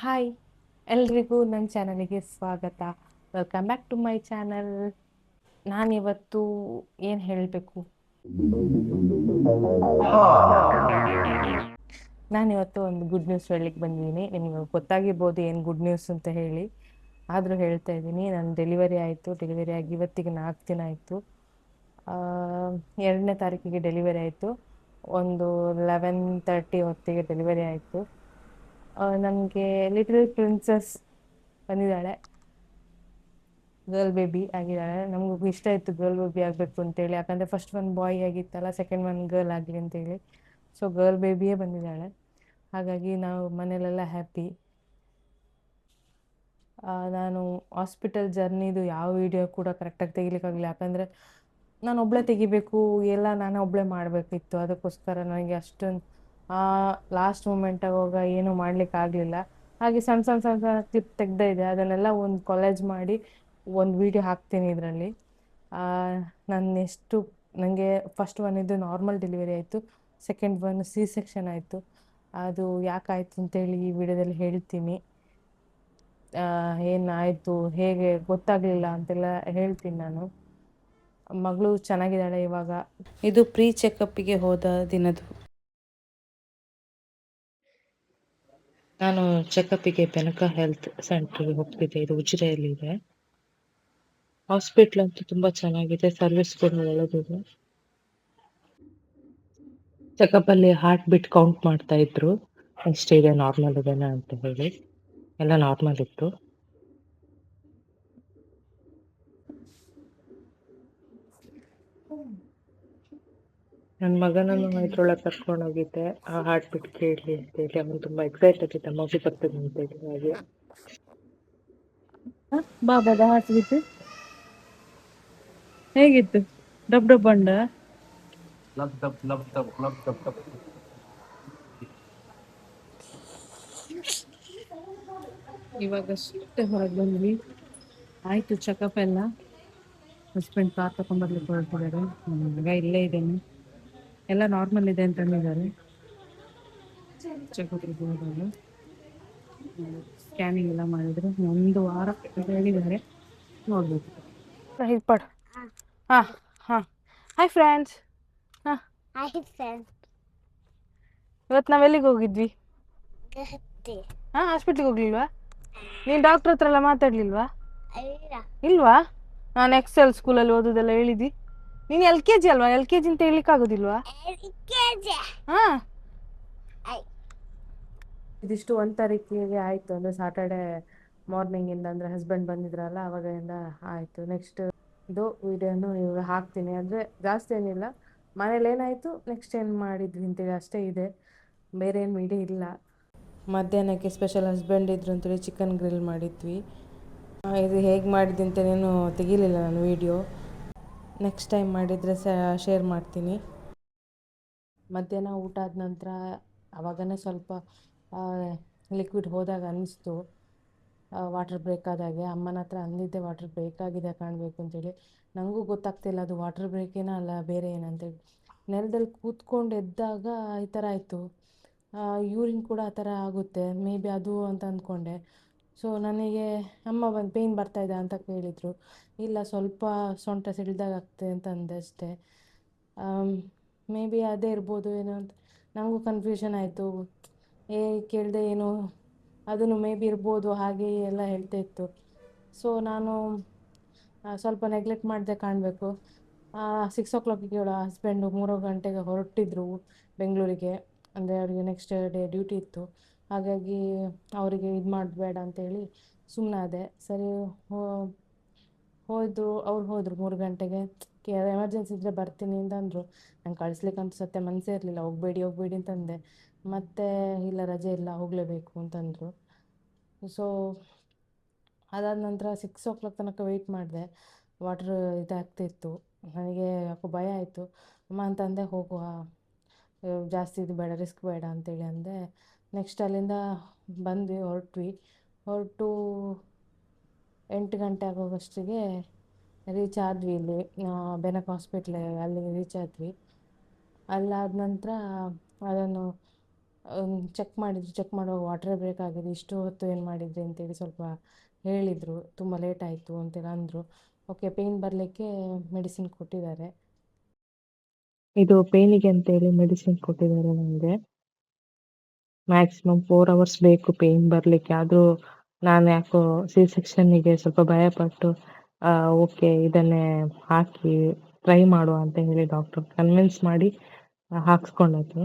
Hi ಎಲ್ರಿಗೂ ನನ್ನ ಚಾನಲಿಗೆ ಸ್ವಾಗತ. Welcome back to my channel. ನಾನಿವತ್ತು ಏನು ಹೇಳಬೇಕು, ನಾನಿವತ್ತು ಒಂದು ಗುಡ್ ನ್ಯೂಸ್ ಹೇಳಲಿಕ್ಕೆ ಬಂದಿದ್ದೀನಿ. ನಿಮಗೆ ಗೊತ್ತಾಗಿರ್ಬೋದು ಏನು ಗುಡ್ ನ್ಯೂಸ್ ಅಂತ ಹೇಳಿ, ಆದರೂ ಹೇಳ್ತಾ ಇದ್ದೀನಿ. ನನ್ನ ಡೆಲಿವರಿ ಆಯಿತು. ಡೆಲಿವರಿ ಆಗಿ ಇವತ್ತಿಗೆ 4 ದಿನ ಆಯಿತು. 2ನೇ ತಾರೀಕಿಗೆ ಡೆಲಿವರಿ ಆಯಿತು. ಒಂದು 11:30 ಹೊತ್ತಿಗೆ ಡೆಲಿವರಿ ಆಯಿತು. ನನಗೆ ಲಿಟಲ್ ಪ್ರಿನ್ಸಸ್ ಬಂದಿದ್ದಾಳೆ, ಗರ್ಲ್ ಬೇಬಿ ಆಗಿದ್ದಾಳೆ. ನಮಗೂ ಇಷ್ಟ ಇತ್ತು ಗರ್ಲ್ ಬೇಬಿ ಆಗಬೇಕು ಅಂತೇಳಿ, ಯಾಕಂದರೆ ಫಸ್ಟ್ ಒನ್ ಬಾಯ್ ಆಗಿತ್ತಲ್ಲ, ಸೆಕೆಂಡ್ ಒನ್ ಗರ್ಲ್ ಆಗಲಿ ಅಂತೇಳಿ. ಸೊ ಗರ್ಲ್ ಬೇಬಿಯೇ ಬಂದಿದ್ದಾಳೆ. ಹಾಗಾಗಿ ನಾವು ಮನೇಲೆಲ್ಲ ಹ್ಯಾಪಿ. ನಾನು ಹಾಸ್ಪಿಟಲ್ ಜರ್ನಿದು ಯಾವ ವಿಡಿಯೋ ಕೂಡ ಕರೆಕ್ಟಾಗಿ ತೆಗಿಲಿಕ್ಕಾಗಲಿಲ್ಲ, ಯಾಕಂದರೆ ನಾನು ಒಬ್ಬಳೇ ತೆಗಿಬೇಕು, ಎಲ್ಲ ನಾನು ಒಬ್ಬಳೇ ಮಾಡಬೇಕಿತ್ತು. ಅದಕ್ಕೋಸ್ಕರ ನನಗೆ ಅಷ್ಟೊಂದು ಲಾಸ್ಟ್ ಮೂಮೆಂಟಾಗಿ ಹೋಗ ಏನೂ ಮಾಡಲಿಕ್ಕಾಗಲಿಲ್ಲ. ಹಾಗೆ ಸಣ್ಣ ಸಣ್ಣ ಸಣ್ಣ ಸಣ್ಣ ಕ್ಲಿಪ್ ತೆಗ್ದೇ ಇದೆ, ಅದನ್ನೆಲ್ಲ ಒಂದು ಕಾಲೇಜ್ ಮಾಡಿ ಒಂದು ವೀಡಿಯೋ ಹಾಕ್ತೀನಿ ಇದರಲ್ಲಿ. ನನಗೆ ಫಸ್ಟ್ ಒನ್ ಇದು ನಾರ್ಮಲ್ ಡೆಲಿವರಿ ಆಯಿತು, ಸೆಕೆಂಡ್ ಒನ್ ಸಿ ಸೆಕ್ಷನ್ ಆಯಿತು. ಅದು ಯಾಕಾಯಿತು ಅಂತೇಳಿ ಈ ವಿಡಿಯೋದಲ್ಲಿ ಹೇಳ್ತೀನಿ. ಏನಾಯಿತು, ಹೇಗೆ ಗೊತ್ತಾಗಲಿಲ್ಲ ಅಂತೆಲ್ಲ ಹೇಳ್ತೀನಿ ನಾನು. ಮಗಳು ಚೆನ್ನಾಗಿದ್ದಾಳೆ ಇವಾಗ. ಇದು ಪ್ರೀ ಚೆಕಪ್ಪಿಗೆ ಹೋದ ದಿನದು. ನಾನು ಚೆಕಪ್ಪಿಗೆ ಬೆನಕ ಹೆಲ್ತ್ ಸೆಂಟ್ರಿಗೆ ಹೋಗ್ತಿದ್ದೆ. ಇದು ಉಜಿರೆಯಲ್ಲಿದೆ. ಹಾಸ್ಪಿಟ್ಲ್ ಅಂತೂ ತುಂಬ ಚೆನ್ನಾಗಿದೆ, ಸರ್ವಿಸ್ ಕೂಡ ಒಳ್ಳೆದಿದೆ. ಚೆಕಪ್ಪಲ್ಲಿ ಹಾರ್ಟ್ ಬಿಟ್ ಕೌಂಟ್ ಮಾಡ್ತಾ ಇದ್ರು, ಎಷ್ಟಿದೆ, ನಾರ್ಮಲ್ ಇದೆನಾ ಅಂತ ಹೇಳಿ. ಎಲ್ಲ ನಾರ್ಮಲ್ ಇತ್ತು. ನನ್ನ ಮಗನನ್ನು ಇದ್ರೊಳಗೆ ಕರ್ಕೊಂಡೋಗಿದ್ದೆ, ಆ ಹಾರ್ಟ್ ಬಿಟ್ ಕೇಳಲಿ ಅಂತೇಳಿ. ಅವನು ತುಂಬ ಎಕ್ಸೈಟ್ ಆಗಿದ್ದ, ಮಗು ಬರ್ತದೆ ಅಂತೇಳಿ. ಹಾಗೆ ಬಾಬಾದ ಹಾರ್ಟ್ ಬಿಟ್ ಹೇಗಿತ್ತು? ಡಬ್ ಡಬ್ ಬಂಡ Love the love the love the ಇವಾಗಷ್ಟೇ ಹೊರಗೆ ಬಂದ್ವಿ. ಆಯಿತು ಚೆಕಪ್ ಎಲ್ಲ. ಹಸ್ಬೆಂಡ್ ಕಾರ್ ತಗೊಂಡ್ಬರ್ಲಿಕ್ಕೆ ಹೊರಟಿದ್ದಾರೆ. ನನ್ನ ಮಗ ಇಲ್ಲೇ ಇದ್ದೇನೆ. ಎಲ್ಲ ನಾರ್ಮಲ್ ಇದೆ ಅಂತ ಅಂದಿದ್ದಾರೆ. ಚೆಕಪ್ಗೆ ಹೋದಾಗ ಸ್ಕ್ಯಾನಿಂಗ್ ಎಲ್ಲ ಮಾಡಿದ್ರು. 1 ವಾರ ಅಂತ ಹೇಳಿದ್ದಾರೆ, ನೋಡ್ಬೇಕು. ಇದು ಪಡ್ ಹಾಂ ಹಾಂ. Hi friends. ಹಾಂ, ಇವತ್ತು ನಾವೆಲ್ಲಿಗೆ ಹೋಗಿದ್ವಿ? ಹಾಂ, ಹಾಸ್ಪಿಟ್ಲಿಗೆ ಹೋಗ್ಲಿಲ್ವಾ? ನೀನು ಡಾಕ್ಟ್ರ್ ಹತ್ರ ಎಲ್ಲ ಮಾತಾಡ್ಲಿಲ್ವಾ? ಇಲ್ವಾ? ನಾನು ಎಕ್ಸೆಲ್ ಸ್ಕೂಲಲ್ಲಿ ಓದೋದೆಲ್ಲ ಹೇಳಿದ್ದಿ. ನೀನು LKG ಅಲ್ವಾ? LKG ಅಂತ ಹೇಳಿಕ್ಕಾಗೋದಿಲ್ವಾ? ಹಾಂ, ಇದಿಷ್ಟು 1 ತಾರೀಕಿಗೆ ಆಯಿತು, ಅಂದರೆ ಸಾಟರ್ಡೆ ಮಾರ್ನಿಂಗಿಂದ. ಅಂದರೆ ಹಸ್ಬೆಂಡ್ ಬಂದಿದ್ರಲ್ಲ ಅವಾಗಿಂದ ಆಯಿತು. ನೆಕ್ಸ್ಟ್ ಇದು ವಿಡಿಯೋನು ಇವಾಗ ಹಾಕ್ತೀನಿ. ಅಂದರೆ ಜಾಸ್ತಿ ಏನಿಲ್ಲ, ಮನೇಲಿ ಏನಾಯಿತು, ನೆಕ್ಸ್ಟ್ ಏನು ಮಾಡಿದ್ವಿ ಅಂತೇಳಿ ಅಷ್ಟೇ ಇದೆ, ಬೇರೆ ಏನು ವಿಡಿಯೋ ಇಲ್ಲ. ಮಧ್ಯಾಹ್ನಕ್ಕೆ ಸ್ಪೆಷಲ್ ಹಸ್ಬೆಂಡ್ ಇದ್ರು ಅಂತೇಳಿ ಚಿಕನ್ ಗ್ರಿಲ್ ಮಾಡಿದ್ವಿ. ಇದು ಹೇಗೆ ಮಾಡಿದ್ದೆ ಅಂತೇನೇನು ತೆಗಿಲಿಲ್ಲ ನಾನು ವಿಡಿಯೋ. ನೆಕ್ಸ್ಟ್ ಟೈಮ್ ಮಾಡಿದರೆ ಶೇರ್ ಮಾಡ್ತೀನಿ. ಮಧ್ಯಾಹ್ನ ಊಟ ಆದ ನಂತರ ಅವಾಗನೇ ಸ್ವಲ್ಪ ಲಿಕ್ವಿಡ್ ಹೋದಾಗ ಅನ್ನಿಸ್ತು, ವಾಟರ್ ಬ್ರೇಕ್ ಆದಾಗೆ. ಅಮ್ಮನ ಹತ್ರ ಅಂದಿದ್ದೆ ವಾಟರ್ ಬ್ರೇಕ್ ಆಗಿದೆ ಕಾಣಬೇಕು ಅಂತೇಳಿ. ನನಗೂ ಗೊತ್ತಾಗ್ತಿಲ್ಲ ಅದು ವಾಟರ್ ಬ್ರೇಕೇನ ಅಲ್ಲ ಬೇರೆ ಏನಂತೇಳಿ. ನೆಲದಲ್ಲಿ ಕೂತ್ಕೊಂಡು ಎದ್ದಾಗ ಈ ಥರ ಆಯಿತು. ಯೂರಿನ್ ಕೂಡ ಆ ಥರ ಆಗುತ್ತೆ, ಮೇ ಬಿ ಅದು ಅಂತ ಅಂದ್ಕೊಂಡೆ. ಸೊ ನನಗೆ ಅಮ್ಮ ಬಂದು ಪೇಯ್ನ್ ಬರ್ತಾಯಿದೆ ಅಂತ ಕೇಳಿದರು. ಇಲ್ಲ, ಸ್ವಲ್ಪ ಸೊಂಟ ಸಿಡಿದಾಗ ಆಗ್ತದೆ ಅಂತ ಅಂದೆ ಅಷ್ಟೇ. ಮೇ ಬಿ ಅದೇ ಇರ್ಬೋದು ಏನೋ ಅಂತ ನನಗೂ ಕನ್ಫ್ಯೂಷನ್ ಆಯಿತು. ಕೇಳಿದೆ ಏನು, ಅದನ್ನು ಮೇ ಬಿ ಇರ್ಬೋದು ಹಾಗೆ ಎಲ್ಲ ಹೇಳ್ತಾ ಇತ್ತು. ಸೊ ನಾನು ಸ್ವಲ್ಪ ನೆಗ್ಲೆಕ್ಟ್ ಮಾಡಿದೆ ಕಾಣಬೇಕು. 6 o'clock ಅವಳ ಹಸ್ಬೆಂಡು 3 ಗಂಟೆಗೆ ಹೊರಟಿದ್ರು ಬೆಂಗಳೂರಿಗೆ. ಅಂದರೆ ಅವರಿಗೆ ನೆಕ್ಸ್ಟ್ ಡೇ ಡ್ಯೂಟಿ ಇತ್ತು. ಹಾಗಾಗಿ ಅವರಿಗೆ ಇದು ಮಾಡಬೇಡ ಅಂತೇಳಿ ಸುಮ್ಮನಾದೆ. ಸರಿ, ಅವ್ರು ಹೋದರು 3 ಗಂಟೆಗೆ. ಎಮರ್ಜೆನ್ಸಿ ಇದ್ದರೆ ಬರ್ತೀನಿ ಅಂತಂದರು. ನಂಗೆ ಕಳಿಸ್ಲಿಕ್ಕಂತೂ ಸತ್ಯ ಮನಸ್ಸೇ ಇರಲಿಲ್ಲ, ಹೋಗಬೇಡಿ ಹೋಗಬೇಡಿ ಅಂತಂದೆ. ಮತ್ತು ಇಲ್ಲ, ರಜೆ ಇಲ್ಲ, ಹೋಗಲೇಬೇಕು ಅಂತಂದರು. ಸೊ ಅದಾದ ನಂತರ 6 o'clock ತನಕ ವೆಯ್ಟ್ ಮಾಡಿದೆ. ವಾಟ್ರ್ ಇದಾಗ್ತಿತ್ತು. ನನಗೆ ಯಾಕೋ ಭಯ ಆಯಿತು. ಅಮ್ಮ ಅಂತಂದೆ, ಹೋಗುವ, ಜಾಸ್ತಿ ಇದು ಬೇಡ, ರಿಸ್ಕ್ ಬೇಡ ಅಂತೇಳಿ ಅಂದೆ. ನೆಕ್ಸ್ಟ್ ಅಲ್ಲಿಂದ ಬಂದ್ವಿ, ಹೊರಟು 8 ಗಂಟೆ ಆಗೋವಷ್ಟಿಗೆ ರೀಚ್ ಆದ್ವಿ ಇಲ್ಲಿ ಬೆನಕ್ ಹಾಸ್ಪಿಟ್ಲ್, ಅಲ್ಲಿ ರೀಚ್ ಆದ್ವಿ. ಅಲ್ಲಾದ ನಂತರ ಅದನ್ನು ಚೆಕ್ ಮಾಡಿದ್ರು, ಚೆಕ್ ಮಾಡುವಾಗ ವಾಟರ್ ಬ್ರೇಕ್ ಆಗಿದೆ, ಇಷ್ಟು ಹೊತ್ತು ಏನು ಮಾಡಿದ್ರಿ ಅಂತೇಳಿ ಸ್ವಲ್ಪ ಹೇಳಿದರು. ತುಂಬ ಲೇಟ್ ಆಯಿತು ಅಂತೇಳಿ ಅಂದರು. ಓಕೆ, ಪೇಯ್ನ್ ಬರಲಿಕ್ಕೆ ಮೆಡಿಸಿನ್ ಕೊಟ್ಟಿದ್ದಾರೆ. ಇದು ಪೇಯ್ನಿಗೆ ಅಂತೇಳಿ ಮೆಡಿಸಿನ್ ಕೊಟ್ಟಿದ್ದಾರೆ ನನಗೆ. ಮ್ಯಾಕ್ಸಿಮಮ್ 4 ಅವರ್ಸ್ ಬೇಕು ಪೇಯ್ನ್ ಬರಲಿಕ್ಕೆ. ಆದರೂ ನಾನು ಯಾಕೋ ಸಿ ಸೆಕ್ಷನ್ನಿಗೆ ಸ್ವಲ್ಪ ಭಯಪಟ್ಟು ಓಕೆ ಇದನ್ನೇ ಹಾಕಿ ಟ್ರೈ ಮಾಡುವ ಅಂತ ಹೇಳಿ ಡಾಕ್ಟರ್ ಕನ್ವಿನ್ಸ್ ಮಾಡಿ ಹಾಕ್ಸ್ಕೊಂಡದ್ದು.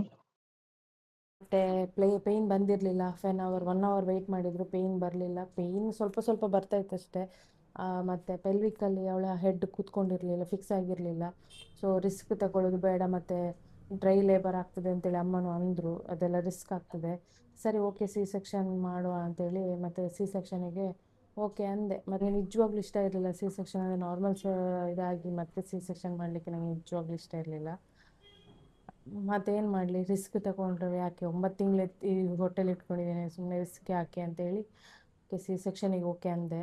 ಮತ್ತು ಪೇಯ್ನ್ ಬಂದಿರಲಿಲ್ಲ. Half an hour 1 hour wait ಮಾಡಿದರು, ಪೇಯ್ನ್ ಬರಲಿಲ್ಲ. ಪೇಯ್ನ್ ಸ್ವಲ್ಪ ಸ್ವಲ್ಪ ಬರ್ತಾಯಿತ್ತು ಅಷ್ಟೇ. ಮತ್ತು ಪೆಲ್ವಿಕಲ್ಲಿ ಅವಳ ಹೆಡ್ ಕೂತ್ಕೊಂಡಿರಲಿಲ್ಲ, ಫಿಕ್ಸ್ ಆಗಿರಲಿಲ್ಲ. ಸೊ ರಿಸ್ಕ್ ತಗೊಳ್ಳೋದು ಬೇಡ, ಮತ್ತು ಡ್ರೈ ಲೇಬರ್ ಆಗ್ತದೆ ಅಂತೇಳಿ ಅಮ್ಮನೂ ಅಂದರು. ಅದೆಲ್ಲ ರಿಸ್ಕ್ ಆಗ್ತದೆ. ಸರಿ, ಓಕೆ, ಸಿ ಸೆಕ್ಷನ್ ಮಾಡುವ ಅಂತೇಳಿ ಮತ್ತು ಸಿ ಸೆಕ್ಷನಿಗೆ ಓಕೆ ಅಂದೆ. ಮತ್ತು ನಿಜವಾಗ್ಲೂ ಇಷ್ಟ ಇರಲಿಲ್ಲ ಸಿ ಸೆಕ್ಷನ್ ಅಂದರೆ. ನಾರ್ಮಲ್ಸ್ ಇದಾಗಿ ಮತ್ತೆ ಸಿ ಸೆಕ್ಷನ್ ಮಾಡಲಿಕ್ಕೆ ನನಗೆ ನಿಜವಾಗ್ಲೂ ಇಷ್ಟ ಇರಲಿಲ್ಲ. ಮತ್ತೇನು ಮಾಡಲಿ, ರಿಸ್ಕ್ ತಗೊಂಡ್ರೆ ಯಾಕೆ, 9 ತಿಂಗಳು ಈ ಹೊಟ್ಟೆಲಿ ಇಟ್ಕೊಂಡಿದ್ದೇನೆ, ಸುಮ್ಮನೆ ರಿಸ್ಕ್ ಯಾಕೆ ಅಂತೇಳಿ ಸಿ ಸೆಕ್ಷನಿಗೆ ಓಕೆ ಅಂದೆ.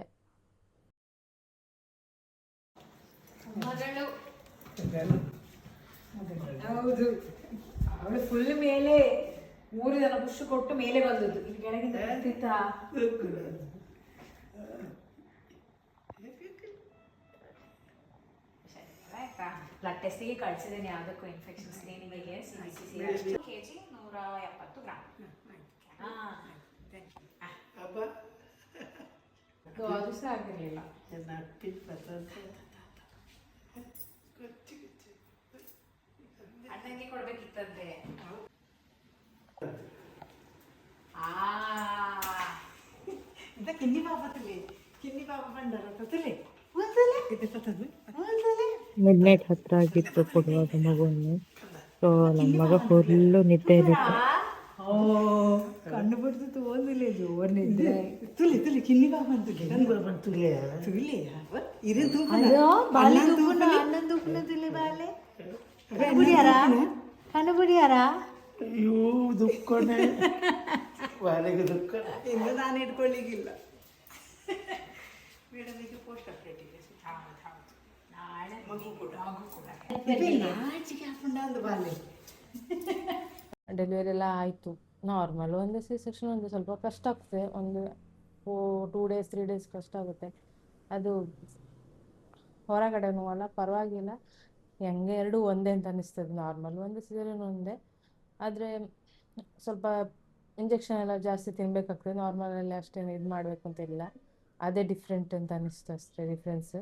ಹೌದು, ಅವಳು ಫುಲ್ ಮೇಲೆ 3 ಜನ ಪುಷ್ ಕೊಟ್ಟು ಮೇಲೆ ಬಂದದ್ದು. ಇಲ್ಲಿ ಕೆಳಗಿಂದ ಬರ್ತಿತ್ತಾ? ಬ್ಲಡ್ ಟೆಸ್ಟಿಗೆ ಕಳಿಸಿದ್ದೇನೆ, ಯಾವುದಕ್ಕೂ ಇನ್ಫೆಕ್ಷನ್ ಸ್ಕ್ರೀನಿಂಗಿಗೆ. kg 170 gram. ಅದು ಸಹ ಆಗಿರಲಿಲ್ಲ. ಅಣ್ಣಂಗೆ ಕೊಡ್ಬೇಕಿತ್ತಂತೆ. ಕಿನ್ನಿ ಪಾಪ ಬಂಡಾರ ಮಿಡ್ನೈಟ್ ಹತ್ರ ಆಗಿತ್ತು ಕೊಡುವಾಗ ಮಗುವನ್ನು. ಸೊ ನನ್ನ ಮಗ ಫುಲ್ಲು ನಿದ್ದೆಯಲ್ಲಿತ್ತು. ಕಣ್ಣು ಬಿಡ್ತು ತೋಂದಿಲ್ಲ, ಜೋರ್ ನಿದ್ರೆ. ತುಲಿ ಕಿನ್ನಿ ಪಾಪ ತುಲಿ ಇರು ಬಾಲೆ ಕಣ್ಣು ಬಿಡಿಯಾರ ಅಯ್ಯೋ ದುಃಖನೇ ಬಾಲೆಗೆ ದುಃಖ. ಇನ್ನು ನಾನು ಇಟ್ಕೊಳ್ಳಿಕ್ಕಿಲ್ಲ. ಮೇಡಮಿಗೆ ಪೋಸ್ಟ್ ಅಪ್ಡೇಟ್ ಇದೆ. ನಾಳೆ ಮಗು ಕೂಡ ನಾಚಿಕೆ ಹಾಕೊಂಡ ಅಂದು ಬಾಲೆ. ಡೆಲಿವರಿ ಎಲ್ಲ ಆಯಿತು. ನಾರ್ಮಲ್ ಒಂದು ಸಿ ಸೆಕ್ಷನ್ ಒಂದು ಸ್ವಲ್ಪ ಕಷ್ಟ ಆಗ್ತದೆ. ಒಂದು 2 ಡೇಸ್ 3 ಡೇಸ್ ಕಷ್ಟ ಆಗುತ್ತೆ. ಅದು ಹೊರಗಡೆ ನೋವಲ್ಲ, ಪರವಾಗಿಲ್ಲ, ಹೆಂಗೆ ಎರಡೂ ಒಂದೇ ಅಂತ ಅನ್ನಿಸ್ತದೆ. ನಾರ್ಮಲ್ ಒಂದು ಸಿಸೇರಿಯನ್ ಒಂದೇ, ಆದರೆ ಸ್ವಲ್ಪ ಇಂಜೆಕ್ಷನ್ ಎಲ್ಲ ಜಾಸ್ತಿ ತಿನ್ನಬೇಕಾಗ್ತದೆ. ನಾರ್ಮಲಲ್ಲಿ ಅಷ್ಟೇನು ಇದು ಮಾಡಬೇಕು ಅಂತ ಇಲ್ಲ. ಅದೇ ಡಿಫ್ರೆಂಟ್ ಅಂತ ಅನ್ನಿಸ್ತು ಅಷ್ಟೇ ಡಿಫ್ರೆನ್ಸ್.